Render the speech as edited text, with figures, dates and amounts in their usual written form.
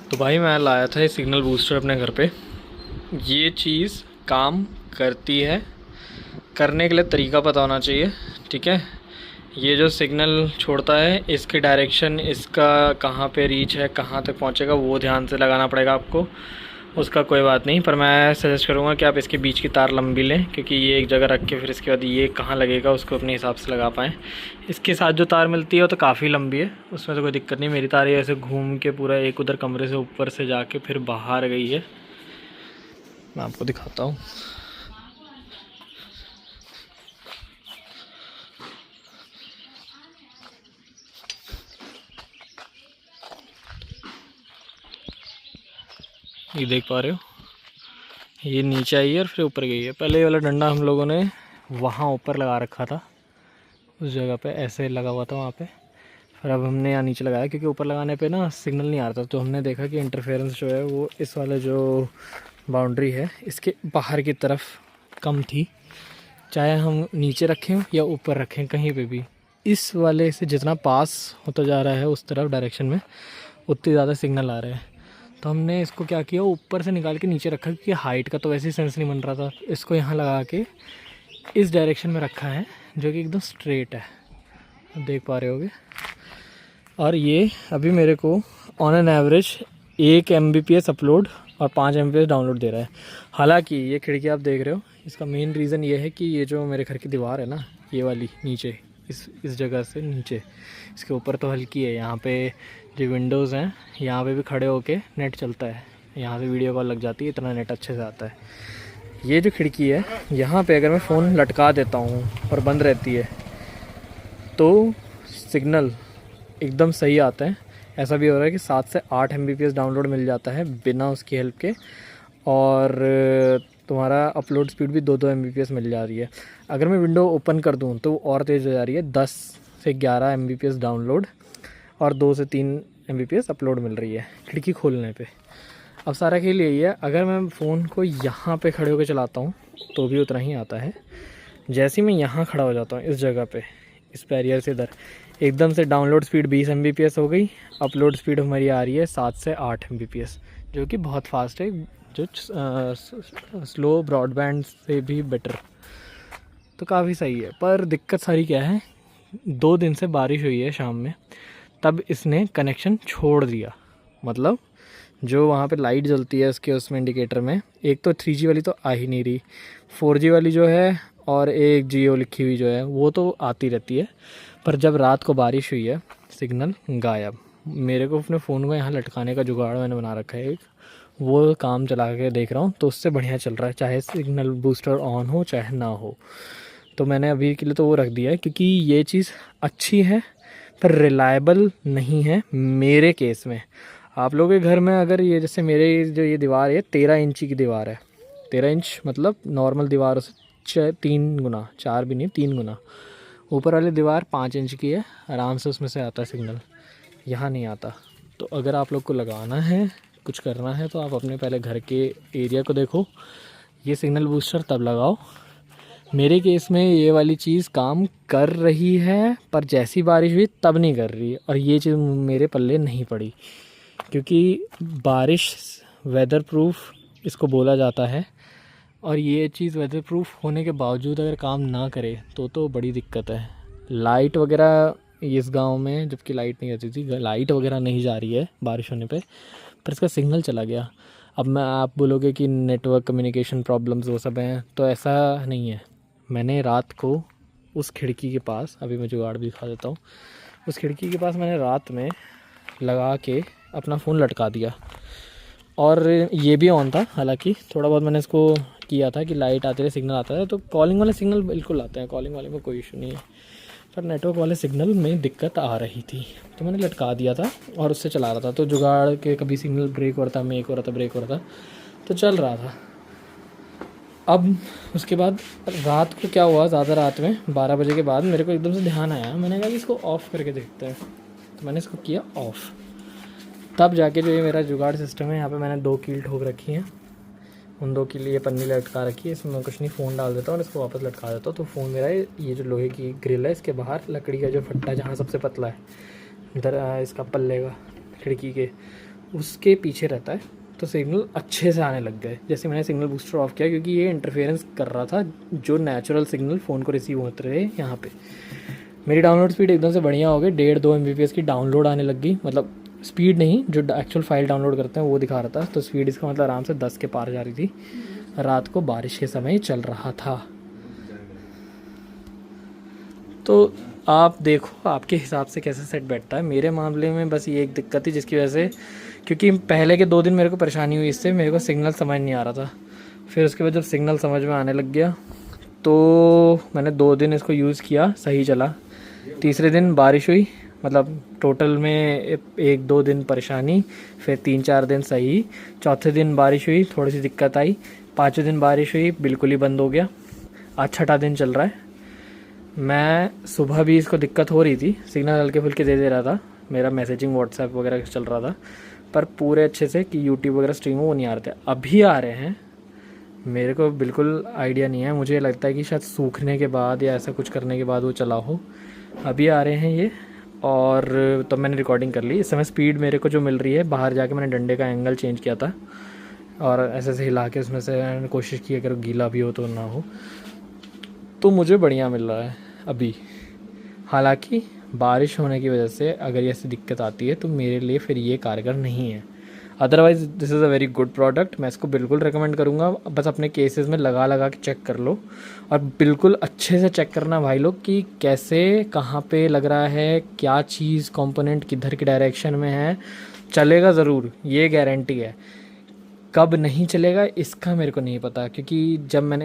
तो भाई मैं लाया था ये सिग्नल बूस्टर अपने घर पे। ये चीज़ काम करती है, करने के लिए तरीका पता होना चाहिए। ठीक है, ये जो सिग्नल छोड़ता है इसकी डायरेक्शन, इसका कहाँ पे रीच है, कहाँ तक पहुँचेगा, वो ध्यान से लगाना पड़ेगा आपको। उसका कोई बात नहीं, पर मैं सजेस्ट करूँगा कि आप इसके बीच की तार लंबी लें, क्योंकि ये एक जगह रख के फिर इसके बाद ये कहाँ लगेगा उसको अपने हिसाब से लगा पाएँ। इसके साथ जो तार मिलती है वो तो काफ़ी लंबी है, उसमें तो कोई दिक्कत नहीं। मेरी तार ये ऐसे घूम के पूरा एक उधर कमरे से ऊपर से जाके फिर बाहर गई है। मैं आपको दिखाता हूँ। ये देख पा रहे हो, ये नीचे आई है और फिर ऊपर गई है। पहले ये वाला डंडा हम लोगों ने वहाँ ऊपर लगा रखा था, उस जगह पे ऐसे लगा हुआ था वहाँ पे। फिर अब हमने यहाँ नीचे लगाया, क्योंकि ऊपर लगाने पे ना सिग्नल नहीं आ रहा था। तो हमने देखा कि इंटरफेरेंस जो है वो इस वाले जो बाउंड्री है इसके बाहर की तरफ कम थी। चाहे हम नीचे रखें या ऊपर रखें, कहीं पे भी इस वाले से जितना पास होता जा रहा है उस तरफ डायरेक्शन में, उतनी ज़्यादा सिग्नल आ रहे हैं। तो हमने इसको क्या किया, ऊपर से निकाल के नीचे रखा, क्योंकि हाइट का तो वैसे ही सेंस नहीं बन रहा था। इसको यहाँ लगा के इस डायरेक्शन में रखा है, जो कि एकदम स्ट्रेट है, देख पा रहे होगे। और ये अभी मेरे को on an average 1 Mbps upload और 5 Mbps डाउनलोड दे रहा है। हालांकि ये खिड़की आप देख रहे हो, इसका मेन रीज़न ये है कि ये जो मेरे घर की दीवार है ना, ये वाली नीचे इस जगह से नीचे, इसके ऊपर तो हल्की है। यहाँ पे जो विंडोज़ हैं यहाँ पे भी खड़े होके नेट चलता है, यहाँ से वीडियो कॉल लग जाती है, इतना नेट अच्छे से आता है। ये जो खिड़की है यहाँ पे अगर मैं फ़ोन लटका देता हूँ और बंद रहती है तो सिग्नल एकदम सही आता है। ऐसा भी हो रहा है कि 7 से 8 Mbps डाउनलोड मिल जाता है बिना उसकी हेल्प के, और तुम्हारा अपलोड स्पीड भी 2-2 Mbps मिल जा रही है। अगर मैं विंडो ओपन कर दूँ तो और तेज़ हो जा रही है, 10 से 11 Mbps डाउनलोड और 2 से 3 Mbps अपलोड मिल रही है खिड़की खोलने पे। अब सारा खेल यही है, अगर मैं फ़ोन को यहाँ पे खड़े होकर चलाता हूँ तो भी उतना ही आता है। जैसे ही मैं यहाँ खड़ा हो जाता हूँ इस जगह पे, इस बैरियर से इधर, एकदम से डाउनलोड स्पीड 20 Mbps हो गई, अपलोड स्पीड हमारी आ रही है 7 से 8 Mbps, जो कि बहुत फास्ट है, जो स्लो ब्रॉडबैंड से भी बेटर। तो काफ़ी सही है। पर दिक्कत सारी क्या है, 2 दिन से बारिश हुई है शाम में, तब इसने कनेक्शन छोड़ दिया। मतलब जो वहाँ पे लाइट जलती है उसके उसमें इंडिकेटर में, एक तो 3G वाली तो आ ही नहीं रही, 4G वाली जो है और एक जियो लिखी हुई जो है वो तो आती रहती है। पर जब रात को बारिश हुई है सिग्नल गायब। मेरे को अपने फ़ोन को यहाँ लटकाने का जुगाड़ मैंने बना रखा है एक, वो काम चला के देख रहा हूँ तो उससे बढ़िया चल रहा है, चाहे सिग्नल बूस्टर ऑन हो चाहे ना हो। तो मैंने अभी के लिए तो वो रख दिया है, क्योंकि ये चीज़ अच्छी है पर रिलायबल नहीं है मेरे केस में। आप लोगों के घर में अगर ये, जैसे मेरे जो ये दीवार है 13 इंची की दीवार है, 13 इंच मतलब नॉर्मल दीवारों से 3 गुना, 4 भी नहीं 3 गुना। ऊपर वाली दीवार 5 इंच की है, आराम से उसमें से आता है सिग्नल, यहाँ नहीं आता। तो अगर आप लोग को लगाना है, कुछ करना है, तो आप अपने पहले घर के एरिया को देखो, ये सिग्नल बूस्टर तब लगाओ। मेरे केस में ये वाली चीज़ काम कर रही है, पर जैसी बारिश हुई तब नहीं कर रही है, और ये चीज़ मेरे पल्ले नहीं पड़ी, क्योंकि बारिश वेदर प्रूफ इसको बोला जाता है, और ये चीज़ वेदर प्रूफ होने के बावजूद अगर काम ना करे तो बड़ी दिक्कत है। लाइट वगैरह इस गांव में, जबकि लाइट नहीं रहती थी, लाइट वगैरह नहीं जा रही है बारिश होने पे, पर इसका सिग्नल चला गया। अब मैं, आप बोलोगे कि नेटवर्क कम्युनिकेशन प्रॉब्लम्स वो सब हैं, तो ऐसा नहीं है। मैंने रात को उस खिड़की के पास, अभी मैं जुगाड़ भी दिखा देता हूँ, उस खिड़की के पास मैंने रात में लगा के अपना फ़ोन लटका दिया, और ये भी ऑन था। हालांकि थोड़ा बहुत मैंने इसको किया था कि लाइट आते रहे, सिग्नल आता है, तो कॉलिंग वाले सिग्नल बिल्कुल आते हैं, कॉलिंग वाले में कोई इशू नहीं है, पर नेटवर्क वाले सिग्नल में दिक्कत आ रही थी, तो मैंने लटका दिया था और उससे चला रहा था। तो जुगाड़ के कभी सिग्नल ब्रेक हो रहा था, मेक हो रहा था, ब्रेक हो रहा था, तो चल रहा था। अब उसके बाद रात को क्या हुआ, ज़्यादा रात में 12 बजे के बाद मेरे को एकदम से ध्यान आया, मैंने कहा कि इसको ऑफ़ करके देखते हैं, तो मैंने इसको किया ऑफ़। तब जाके जो ये मेरा जुगाड़ सिस्टम है, यहाँ पे मैंने 2 कील ठोक रखी हैं, उन 2 कील ये पन्नी लटका रखी है, इसमें मैं कुछ नहीं, फ़ोन डाल देता हूँ और इसको वापस लटका देता हूँ। तो फ़ोन मेरा ये जो लोहे की ग्रिल है इसके बाहर लकड़ी का जो फट्टा जहाँ सबसे पतला है, इधर इसका पल्ले का खिड़की के, उसके पीछे रहता है, तो सिग्नल अच्छे से आने लग गए जैसे मैंने सिग्नल बूस्टर ऑफ किया, क्योंकि ये इंटरफेरेंस कर रहा था जो नेचुरल सिग्नल फ़ोन को रिसीव होते रहे यहाँ पे। मेरी डाउनलोड स्पीड एकदम से बढ़िया हो गई, 1.5-2 MBPS की डाउनलोड आने लग गई, मतलब स्पीड नहीं, जो एक्चुअल फाइल डाउनलोड करते हैं वो दिखा रहा था। तो स्पीड इसका मतलब आराम से 10 के पार जा रही थी। रात को बारिश के समय चल रहा था। तो आप देखो आपके हिसाब से कैसे सेट बैठता है। मेरे मामले में बस ये एक दिक्कत थी जिसकी वजह से, क्योंकि पहले के 2 दिन मेरे को परेशानी हुई इससे, मेरे को सिग्नल समझ नहीं आ रहा था। फिर उसके बाद जब सिग्नल समझ में आने लग गया तो मैंने 2 दिन इसको यूज़ किया, सही चला। तीसरे दिन बारिश हुई, मतलब टोटल में 1-2 दिन परेशानी, फिर 3-4 दिन सही। चौथे दिन बारिश हुई, थोड़ी सी दिक्कत आई। 5वें दिन बारिश हुई, बिल्कुल ही बंद हो गया। आज 6ठा दिन चल रहा है। मैं सुबह भी इसको दिक्कत हो रही थी, सिग्नल हल्के फुल्के दे रहा था, मेरा मैसेजिंग व्हाट्सएप वगैरह चल रहा था, पर पूरे अच्छे से कि यूट्यूब वगैरह स्ट्रीम वो नहीं आ रहे थे। अभी आ रहे हैं, मेरे को बिल्कुल आइडिया नहीं है, मुझे लगता है कि शायद सूखने के बाद या ऐसा कुछ करने के बाद वो चला हो। अभी आ रहे हैं ये, और तो मैंने रिकॉर्डिंग कर ली। इस समय स्पीड मेरे को जो मिल रही है, बाहर जाके मैंने डंडे का एंगल चेंज किया था और ऐसे ऐसे हिला के उसमें से मैंने कोशिश की अगर गीला भी हो तो ना हो, तो मुझे बढ़िया मिल रहा है अभी। हालांकि बारिश होने की वजह से अगर ये ऐसी दिक्कत आती है तो मेरे लिए फिर ये कारगर नहीं है। Otherwise this is a very good product, मैं इसको बिल्कुल रिकमेंड करूँगा। बस अपने केसेस में लगा लगा के चेक कर लो, और बिल्कुल अच्छे से चेक करना भाई लोग कि कैसे कहाँ पे लग रहा है, क्या चीज़ कंपोनेंट किधर की डायरेक्शन में है। चलेगा ज़रूर, ये गारंटी है। कब नहीं चलेगा इसका मेरे को नहीं पता, क्योंकि जब मैंने